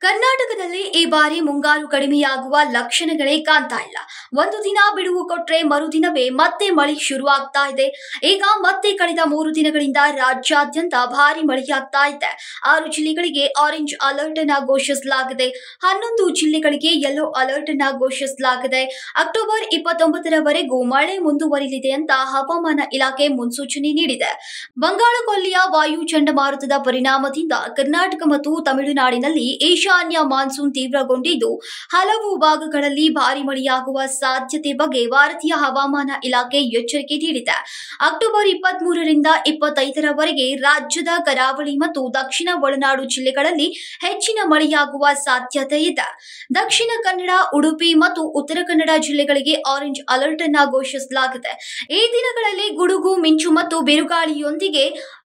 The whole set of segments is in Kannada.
ಕರ್ನಾಟಕದಲ್ಲಿ ಈ ಬಾರಿ ಮುಂಗಾರು ಕಡಿಮೆಯಾಗುವ ಲಕ್ಷಣಗಳೇ ಕಾಣ್ತಾ ಇಲ್ಲ. ಒಂದು ದಿನ ಬಿಡುವು ಕೊಟ್ರೆ ಮರುದಿನವೇ ಮತ್ತೆ ಮಳೆ ಶುರುವಾಗ್ತಾ ಇದೆ. ಈಗ ಮತ್ತೆ ಕಳೆದ 3 ದಿನಗಳಿಂದ ರಾಜ್ಯಾದ್ಯಂತ ಭಾರಿ ಮಳೆಯಾಗ್ತಾ ಇದೆ. 6 ಜಿಲ್ಲೆಗಳಿಗೆ ಆರೆಂಜ್ ಅಲರ್ಟ್ ಅನ್ನ ಘೋಷಿಸಲಾಗಿದೆ. 11 ಜಿಲ್ಲೆಗಳಿಗೆ ಯೆಲ್ಲೋ ಅಲರ್ಟ್ ಅನ್ನ ಘೋಷಿಸಲಾಗಿದೆ. ಅಕ್ಟೋಬರ್ 29ರವರೆಗೂ ಮಳೆ ಮುಂದುವರಿಯಲಿದೆ ಅಂತ ಹವಾಮಾನ ಇಲಾಖೆ ಮುನ್ಸೂಚನೆ ನೀಡಿದೆ. ಬಂಗಾಳಕೊಲ್ಲಿಯ ವಾಯು ಚಂಡಮಾರುತದ ಪರಿಣಾಮದಿಂದ ಕರ್ನಾಟಕ ಮತ್ತು ತಮಿಳುನಾಡಿನಲ್ಲಿ ಈಶಾನ್ಯ ಮಾನ್ಸೂನ್ ತೀವ್ರಗೊಂಡಿದ್ದು ಹಲವು ಭಾಗಗಳಲ್ಲಿ ಭಾರಿ ಮಳೆಯಾಗುವ ಸಾಧ್ಯತೆ ಬಗ್ಗೆ ಭಾರತೀಯ ಹವಾಮಾನ ಇಲಾಖೆ ಎಚ್ಚರಿಕೆ ನೀಡಿದೆ. ಅಕ್ಟೋಬರ್ 23ರಿಂದ 25ರವರೆಗೆ ರಾಜ್ಯದ ಕರಾವಳಿ ಮತ್ತು ದಕ್ಷಿಣ ಒಳನಾಡು ಜಿಲ್ಲೆಗಳಲ್ಲಿ ಹೆಚ್ಚಿನ ಮಳೆಯಾಗುವ ಸಾಧ್ಯತೆ ಇದೆ. ದಕ್ಷಿಣ ಕನ್ನಡ, ಉಡುಪಿ ಮತ್ತು ಉತ್ತರ ಕನ್ನಡ ಜಿಲ್ಲೆಗಳಿಗೆ ಆರೆಂಜ್ ಅಲರ್ಟ್ ಅನ್ನ ಘೋಷಿಸಲಾಗಿದೆ. ಈ ದಿನಗಳಲ್ಲಿ ಗುಡುಗು, ಮಿಂಚು ಮತ್ತು ಬಿರುಗಾಳಿಯೊಂದಿಗೆ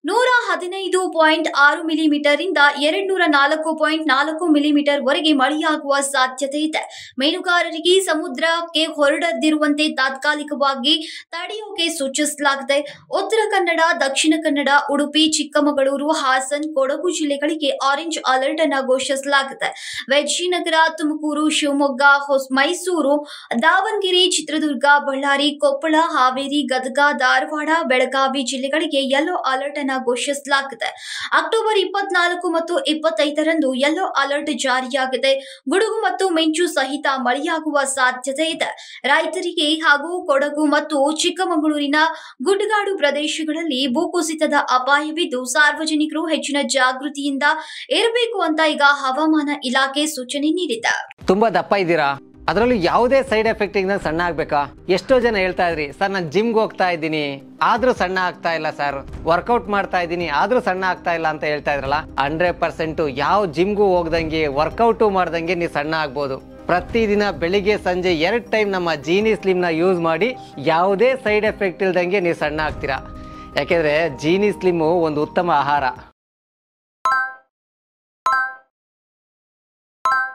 115.6 ಮಿಲಿಮೀಟರ್ ಇಂದ 204.4 ಮಿಲಿಮೀಟರ್ ವರೆಗೆ ಮಳೆಯಾಗುವ ಸಾಧ್ಯತೆ ಇದೆ. ಮೀನುಗಾರರಿಗೆ ಸಮುದ್ರಕ್ಕೆ ಹೊರಡದಿರುವಂತೆ ತಾತ್ಕಾಲಿಕವಾಗಿ ತಡೆಯೋಕೆ ಸೂಚಿಸಲಾಗಿದೆ. ಉತ್ತರ ಕನ್ನಡ, ದಕ್ಷಿಣ ಕನ್ನಡ, ಉಡುಪಿ, ಚಿಕ್ಕಮಗಳೂರು, ಹಾಸನ್, ಕೊಡಗು ಜಿಲ್ಲೆಗಳಿಗೆ ಆರೆಂಜ್ ಅಲರ್ಟ್ ಅನ್ನು ಘೋಷಿಸಲಾಗಿದೆ. ವಿಜಯನಗರ, ತುಮಕೂರು, ಶಿವಮೊಗ್ಗ, ಮೈಸೂರು, ದಾವಣಗೆರೆ, ಚಿತ್ರದುರ್ಗ, ಬಳ್ಳಾರಿ, ಕೊಪ್ಪಳ, ಹಾವೇರಿ, ಗದಗ, ಧಾರವಾಡ, ಬೆಳಗಾವಿ ಜಿಲ್ಲೆಗಳಿಗೆ ಯೆಲ್ಲೋ ಅಲರ್ಟ್ ಅನ್ನು ಘೋಷಿಸಲಾಗಿದೆ. ಅಕ್ಟೋಬರ್ 24 ಮತ್ತು 25ರಂದು ಯೆಲ್ಲೋ ಅಲರ್ಟ್ ಜಾರಿಯಾಗಿದೆ. ಗುಡುಗು ಮತ್ತು ಮಿಂಚು ಸಹಿತ ಮಳೆಯಾಗುವ ಸಾಧ್ಯತೆ ಇದೆ. ರೈತರಿಗೆ ಹಾಗೂ ಕೊಡಗು ಮತ್ತು ಚಿಕ್ಕಮಗಳೂರಿನ ಗುಡ್ಡಗಾಡು ಪ್ರದೇಶಗಳಲ್ಲಿ ಭೂಕುಸಿತದ ಅಪಾಯವಿದ್ದು ಸಾರ್ವಜನಿಕರು ಹೆಚ್ಚಿನ ಜಾಗೃತಿಯಿಂದ ಇರಬೇಕು ಅಂತ ಈಗ ಹವಾಮಾನ ಇಲಾಖೆ ಸೂಚನೆ ನೀಡಿದೆ. ತುಂಬಾ ದಪ್ಪ ಇದ್ದೀರಾ? ಅದರಲ್ಲೂ ಯಾವುದೇ ಸೈಡ್ ಎಫೆಕ್ಟ್ ಇಂದ ಸಣ್ಣ ಆಗ್ಬೇಕಾ? ಎಷ್ಟೋ ಜನ ಹೇಳ್ತಾ ಇದ್ರಿ, ಸರ್ ನಾನು ಜಿಮ್ಗೆ ಹೋಗ್ತಾ ಇದ್ದೀನಿ ಆದ್ರೂ ಸಣ್ಣ ಆಗ್ತಾ ಇಲ್ಲ, ಸರ್ ವರ್ಕೌಟ್ ಮಾಡ್ತಾ ಇದ್ದೀನಿ ಆದ್ರೂ ಸಣ್ಣ ಆಗ್ತಾ ಇಲ್ಲ ಅಂತ ಹೇಳ್ತಾ ಇದ್ರಲ್ಲ. 100% ಯಾವ ಜಿಮ್ಗೂ ಹೋಗ್ದಂಗೆ ವರ್ಕೌಟು ಮಾಡ್ದಂಗೆ ನೀವು ಸಣ್ಣ ಆಗ್ಬೋದು. ಪ್ರತಿದಿನ ಬೆಳಿಗ್ಗೆ ಸಂಜೆ 2 ಟೈಮ್ ನಮ್ಮ ಜೀನಿ ಸ್ಲಿಮ್ ನ ಯೂಸ್ ಮಾಡಿ ಯಾವುದೇ ಸೈಡ್ ಎಫೆಕ್ಟ್ ಇಲ್ದಂಗೆ ನೀವು ಸಣ್ಣ ಆಗ್ತೀರಾ. ಯಾಕೆಂದ್ರೆ ಜೀನಿ ಸ್ಲಿಮ್ ಒಂದು ಉತ್ತಮ ಆಹಾರ.